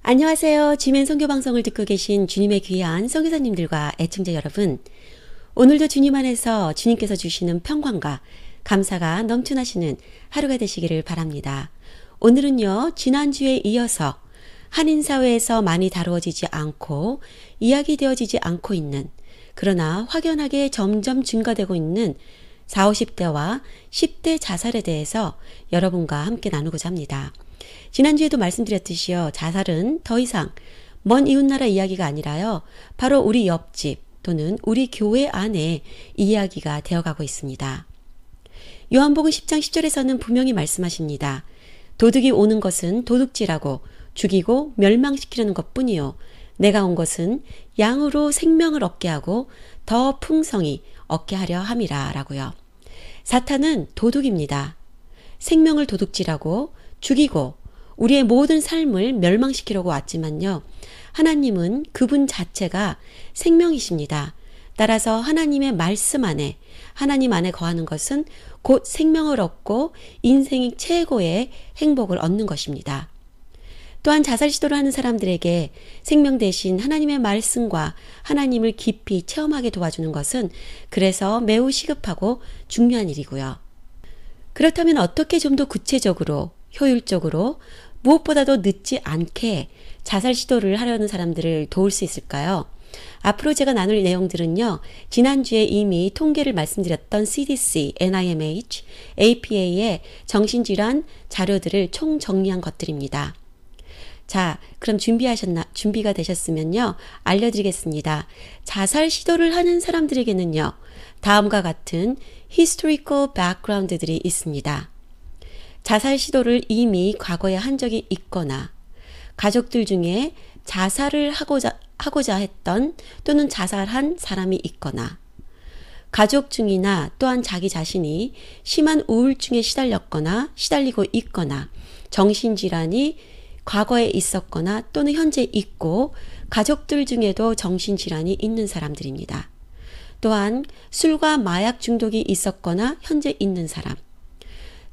안녕하세요. 지멘 선교방송을 듣고 계신 주님의 귀한 선교사님들과 애청자 여러분. 오늘도 주님 안에서 주님께서 주시는 평강과 감사가 넘쳐나시는 하루가 되시기를 바랍니다. 오늘은요, 지난주에 이어서 한인사회에서 많이 다루어지지 않고 이야기되어지지 않고 있는, 그러나 확연하게 점점 증가되고 있는 40, 50대와 10대 자살에 대해서 여러분과 함께 나누고자 합니다. 지난주에도 말씀드렸듯이요, 자살은 더 이상 먼 이웃나라 이야기가 아니라요, 바로 우리 옆집 또는 우리 교회 안에 이야기가 되어가고 있습니다. 요한복음 10장 10절에서는 분명히 말씀하십니다. 도둑이 오는 것은 도둑질하고 죽이고 멸망시키려는 것뿐이요, 내가 온 것은 양으로 생명을 얻게 하고 더 풍성히 얻게 하려 함이라 라고요. 사탄은 도둑입니다. 생명을 도둑질하고 죽이고 우리의 모든 삶을 멸망시키려고 왔지만요, 하나님은 그분 자체가 생명이십니다. 따라서 하나님의 말씀 안에, 하나님 안에 거하는 것은 곧 생명을 얻고 인생의 최고의 행복을 얻는 것입니다. 또한 자살 시도를 하는 사람들에게 생명 대신 하나님의 말씀과 하나님을 깊이 체험하게 도와주는 것은 그래서 매우 시급하고 중요한 일이고요. 그렇다면 어떻게 좀 더 구체적으로, 효율적으로, 무엇보다도 늦지 않게 자살 시도를 하려는 사람들을 도울 수 있을까요? 앞으로 제가 나눌 내용들은요, 지난주에 이미 통계를 말씀드렸던 CDC, NIMH, APA의 정신질환 자료들을 총정리한 것들입니다. 자, 그럼 준비가 되셨으면요, 알려드리겠습니다. 자살 시도를 하는 사람들에게는요, 다음과 같은 historical background들이 있습니다. 자살 시도를 이미 과거에 한 적이 있거나, 가족들 중에 자살을 하고자 했던 또는 자살한 사람이 있거나, 가족 중이나 또한 자기 자신이 심한 우울증에 시달리고 있거나, 정신질환이 과거에 있었거나 또는 현재 있고, 가족들 중에도 정신질환이 있는 사람들입니다. 또한 술과 마약 중독이 있었거나 현재 있는 사람,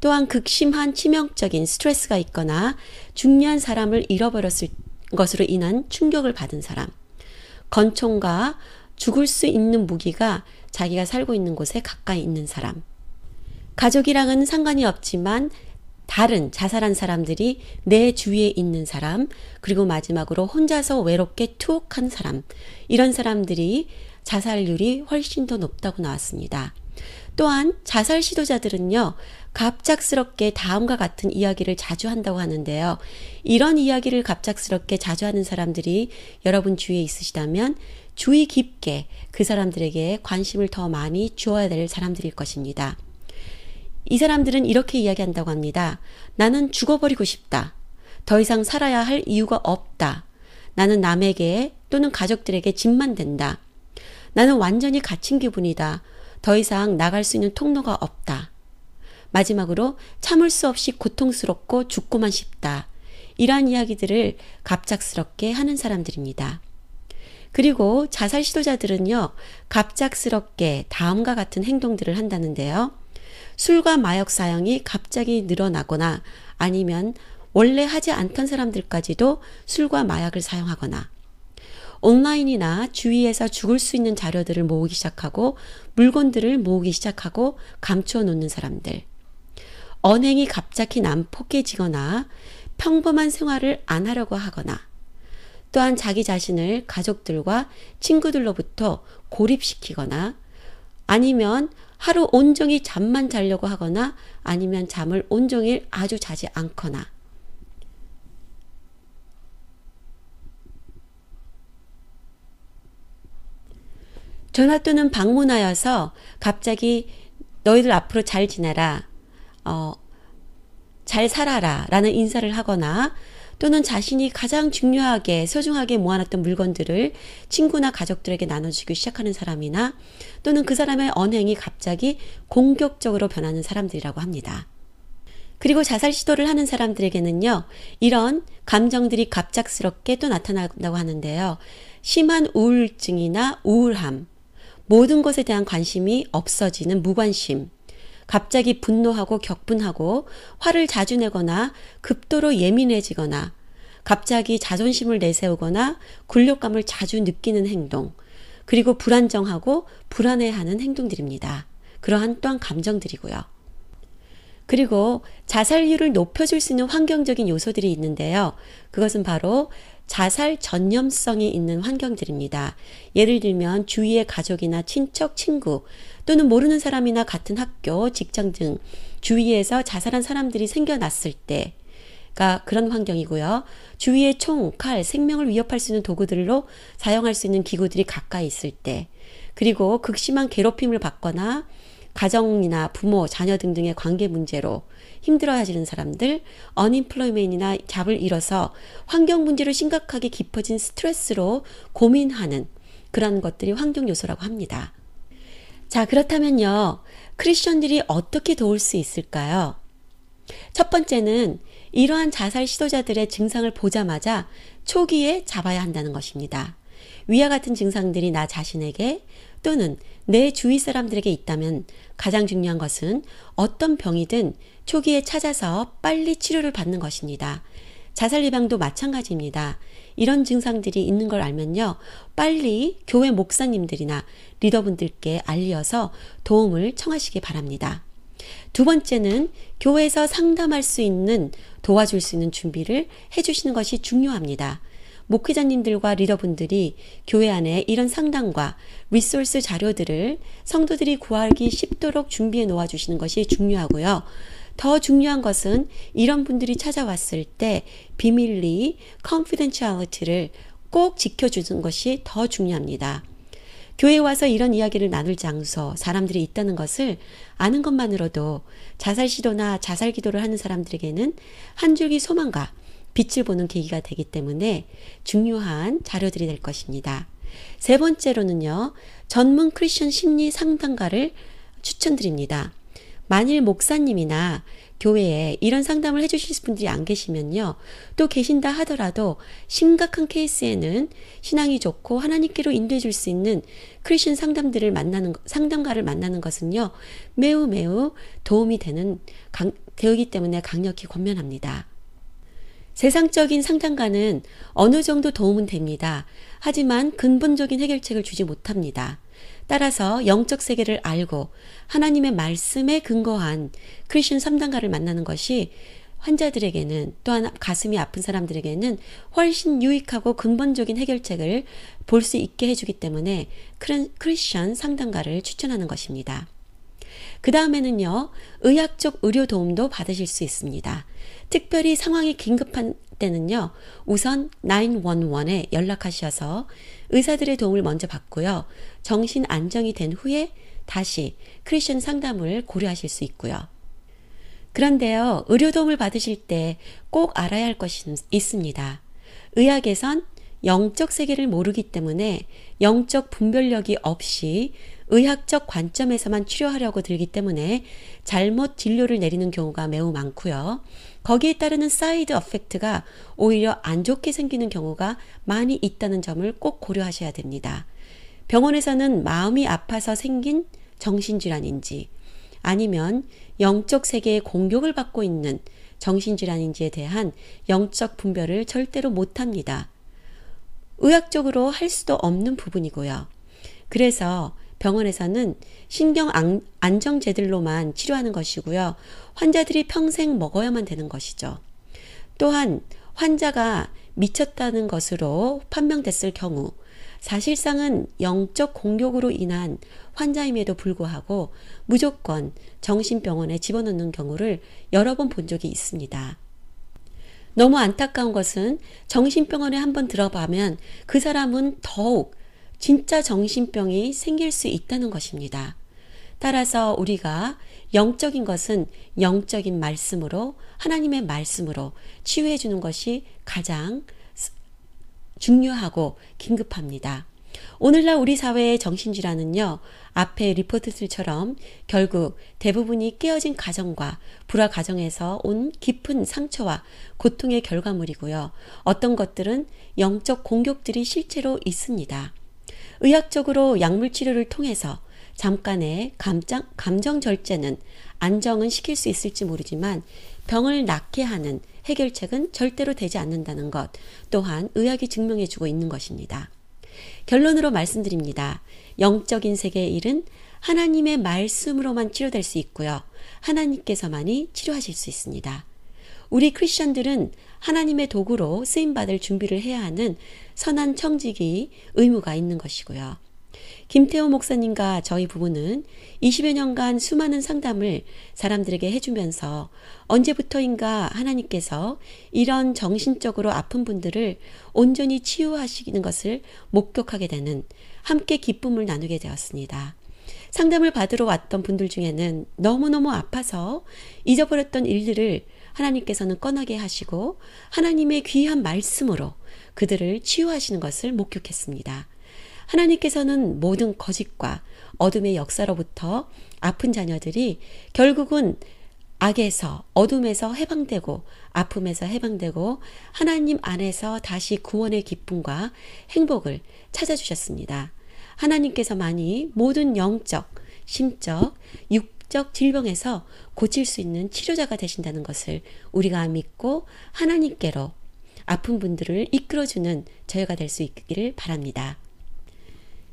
또한 극심한 치명적인 스트레스가 있거나 중요한 사람을 잃어버렸을 것으로 인한 충격을 받은 사람, 권총과 죽을 수 있는 무기가 자기가 살고 있는 곳에 가까이 있는 사람, 가족이랑은 상관이 없지만 다른 자살한 사람들이 내 주위에 있는 사람, 그리고 마지막으로 혼자서 외롭게 투옥한 사람, 이런 사람들이 자살률이 훨씬 더 높다고 나왔습니다. 또한 자살 시도자들은요, 갑작스럽게 다음과 같은 이야기를 자주 한다고 하는데요. 이런 이야기를 갑작스럽게 자주 하는 사람들이 여러분 주위에 있으시다면 주의 깊게 그 사람들에게 관심을 더 많이 주어야 될 사람들일 것입니다. 이 사람들은 이렇게 이야기한다고 합니다. 나는 죽어버리고 싶다. 더 이상 살아야 할 이유가 없다. 나는 남에게 또는 가족들에게 짐만 된다. 나는 완전히 갇힌 기분이다. 더 이상 나갈 수 있는 통로가 없다. 마지막으로 참을 수 없이 고통스럽고 죽고만 싶다. 이러한 이야기들을 갑작스럽게 하는 사람들입니다. 그리고 자살 시도자들은요, 갑작스럽게 다음과 같은 행동들을 한다는데요. 술과 마약 사용이 갑자기 늘어나거나, 아니면 원래 하지 않던 사람들까지도 술과 마약을 사용하거나, 온라인이나 주위에서 죽을 수 있는 자료들을 모으기 시작하고 물건들을 모으기 시작하고 감추어 놓는 사람들, 언행이 갑자기 난폭해지거나 평범한 생활을 안 하려고 하거나, 또한 자기 자신을 가족들과 친구들로부터 고립시키거나, 아니면 하루 온종일 잠만 자려고 하거나, 아니면 잠을 온종일 아주 자지 않거나, 전화 또는 방문하여서 갑자기 너희들 앞으로 잘 지내라, 잘 살아라 라는 인사를 하거나, 또는 자신이 가장 중요하게 소중하게 모아놨던 물건들을 친구나 가족들에게 나눠주기 시작하는 사람이나, 또는 그 사람의 언행이 갑자기 공격적으로 변하는 사람들이라고 합니다. 그리고 자살 시도를 하는 사람들에게는요, 이런 감정들이 갑작스럽게 또 나타난다고 하는데요. 심한 우울증이나 우울함, 모든 것에 대한 관심이 없어지는 무관심, 갑자기 분노하고 격분하고 화를 자주 내거나 급도로 예민해지거나 갑자기 자존심을 내세우거나 굴욕감을 자주 느끼는 행동, 그리고 불안정하고 불안해하는 행동들입니다. 그러한 또한 감정들이고요. 그리고 자살률을 높여줄 수 있는 환경적인 요소들이 있는데요. 그것은 바로 자살 전념성이 있는 환경들입니다. 예를 들면 주위의 가족이나 친척, 친구 또는 모르는 사람이나 같은 학교, 직장 등 주위에서 자살한 사람들이 생겨났을 때가 그런 환경이고요. 주위에 총, 칼, 생명을 위협할 수 있는 도구들로 사용할 수 있는 기구들이 가까이 있을 때, 그리고 극심한 괴롭힘을 받거나 가정이나 부모, 자녀 등등의 관계 문제로 힘들어하시는 사람들, 언임플로이먼트나 잡을 잃어서 환경 문제로 심각하게 깊어진 스트레스로 고민하는 그런 것들이 환경 요소라고 합니다. 자, 그렇다면요, 크리스천들이 어떻게 도울 수 있을까요? 첫 번째는 이러한 자살 시도자들의 증상을 보자마자 초기에 잡아야 한다는 것입니다. 위와 같은 증상들이 나 자신에게 또는 내 주위 사람들에게 있다면 가장 중요한 것은 어떤 병이든 초기에 찾아서 빨리 치료를 받는 것입니다. 자살 예방도 마찬가지입니다. 이런 증상들이 있는 걸 알면요, 빨리 교회 목사님들이나 리더분들께 알려서 도움을 청하시기 바랍니다. 두 번째는 교회에서 상담할 수 있는, 도와줄 수 있는 준비를 해주시는 것이 중요합니다. 목회자님들과 리더분들이 교회 안에 이런 상담과 리소스 자료들을 성도들이 구하기 쉽도록 준비해 놓아주시는 것이 중요하고요. 더 중요한 것은 이런 분들이 찾아왔을 때 비밀리, confidentiality를 꼭 지켜주는 것이 더 중요합니다. 교회에 와서 이런 이야기를 나눌 장소, 사람들이 있다는 것을 아는 것만으로도 자살 시도나 자살 기도를 하는 사람들에게는 한 줄기 소망과 빛을 보는 계기가 되기 때문에 중요한 자료들이 될 것입니다. 세 번째로는요, 전문 크리스천 심리 상담가를 추천드립니다. 만일 목사님이나 교회에 이런 상담을 해주실 분들이 안 계시면요, 또 계신다 하더라도 심각한 케이스에는 신앙이 좋고 하나님께로 인도해 줄 수 있는 크리스천 상담가를 만나는 것은요, 매우 도움이 되기 때문에 강력히 권면합니다. 세상적인 상담가는 어느 정도 도움은 됩니다. 하지만 근본적인 해결책을 주지 못합니다. 따라서 영적 세계를 알고 하나님의 말씀에 근거한 크리스천 상담가를 만나는 것이 환자들에게는, 또한 가슴이 아픈 사람들에게는 훨씬 유익하고 근본적인 해결책을 볼 수 있게 해주기 때문에 크리스천 상담가를 추천하는 것입니다. 그 다음에는요, 의학적 의료 도움도 받으실 수 있습니다. 특별히 상황이 긴급한 때는요, 우선 911에 연락하셔서 의사들의 도움을 먼저 받고요, 정신 안정이 된 후에 다시 크리스천 상담을 고려하실 수 있고요. 그런데요, 의료 도움을 받으실 때 꼭 알아야 할 것이 있습니다. 의학에선 영적 세계를 모르기 때문에 영적 분별력이 없이 의학적 관점에서만 치료하려고 들기 때문에 잘못 진료를 내리는 경우가 매우 많고요. 거기에 따르는 사이드 어펙트가 오히려 안 좋게 생기는 경우가 많이 있다는 점을 꼭 고려하셔야 됩니다. 병원에서는 마음이 아파서 생긴 정신질환인지 아니면 영적 세계의 공격을 받고 있는 정신질환인지에 대한 영적 분별을 절대로 못합니다. 의학적으로 할 수도 없는 부분이고요. 그래서 병원에서는 신경 안정제들로만 치료하는 것이고요. 환자들이 평생 먹어야만 되는 것이죠. 또한 환자가 미쳤다는 것으로 판명됐을 경우 사실상은 영적 공격으로 인한 환자임에도 불구하고 무조건 정신병원에 집어넣는 경우를 여러 번 본 적이 있습니다. 너무 안타까운 것은 정신병원에 한번 들어가면 그 사람은 더욱 진짜 정신병이 생길 수 있다는 것입니다. 따라서 우리가 영적인 것은 영적인 말씀으로, 하나님의 말씀으로 치유해 주는 것이 가장 중요하고 긴급합니다. 오늘날 우리 사회의 정신질환은요, 앞의 리포트들처럼 결국 대부분이 깨어진 가정과 불화 가정에서 온 깊은 상처와 고통의 결과물이고요. 어떤 것들은 영적 공격들이 실제로 있습니다. 의학적으로 약물 치료를 통해서 잠깐의 감정 절제는 안정은 시킬 수 있을지 모르지만 병을 낫게 하는 해결책은 절대로 되지 않는다는 것 또한 의학이 증명해주고 있는 것입니다. 결론으로 말씀드립니다. 영적인 세계의 일은 하나님의 말씀으로만 치료될 수 있고요. 하나님께서만이 치료하실 수 있습니다. 우리 크리스천들은 하나님의 도구로 쓰임받을 준비를 해야 하는 선한 청직이 의무가 있는 것이고요. 김태호 목사님과 저희 부부는 20여 년간 수많은 상담을 사람들에게 해주면서 언제부터인가 하나님께서 이런 정신적으로 아픈 분들을 온전히 치유하시는 것을 목격하게 되는 함께 기쁨을 나누게 되었습니다. 상담을 받으러 왔던 분들 중에는 너무너무 아파서 잊어버렸던 일들을 하나님께서는 꺼내게 하시고 하나님의 귀한 말씀으로 그들을 치유하시는 것을 목격했습니다. 하나님께서는 모든 거짓과 어둠의 역사로부터 아픈 자녀들이 결국은 악에서 어둠에서 해방되고 아픔에서 해방되고 하나님 안에서 다시 구원의 기쁨과 행복을 찾아주셨습니다. 하나님께서만이 모든 영적, 심적, 육적 질병에서 고칠 수 있는 치료자가 되신다는 것을 우리가 믿고 하나님께로 아픈 분들을 이끌어주는 저희가 될 수 있기를 바랍니다.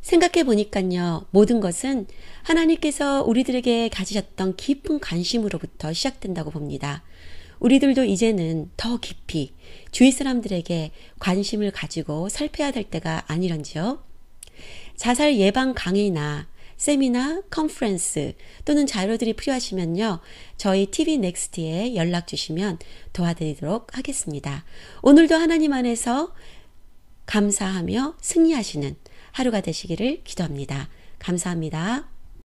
생각해 보니까요, 모든 것은 하나님께서 우리들에게 가지셨던 깊은 관심으로부터 시작된다고 봅니다. 우리들도 이제는 더 깊이 주위 사람들에게 관심을 가지고 살펴야 될 때가 아니런지요. 자살 예방 강의나 세미나, 컨퍼런스 또는 자료들이 필요하시면요. 저희 TV 넥스트에 연락 주시면 도와드리도록 하겠습니다. 오늘도 하나님 안에서 감사하며 승리하시는 하루가 되시기를 기도합니다. 감사합니다.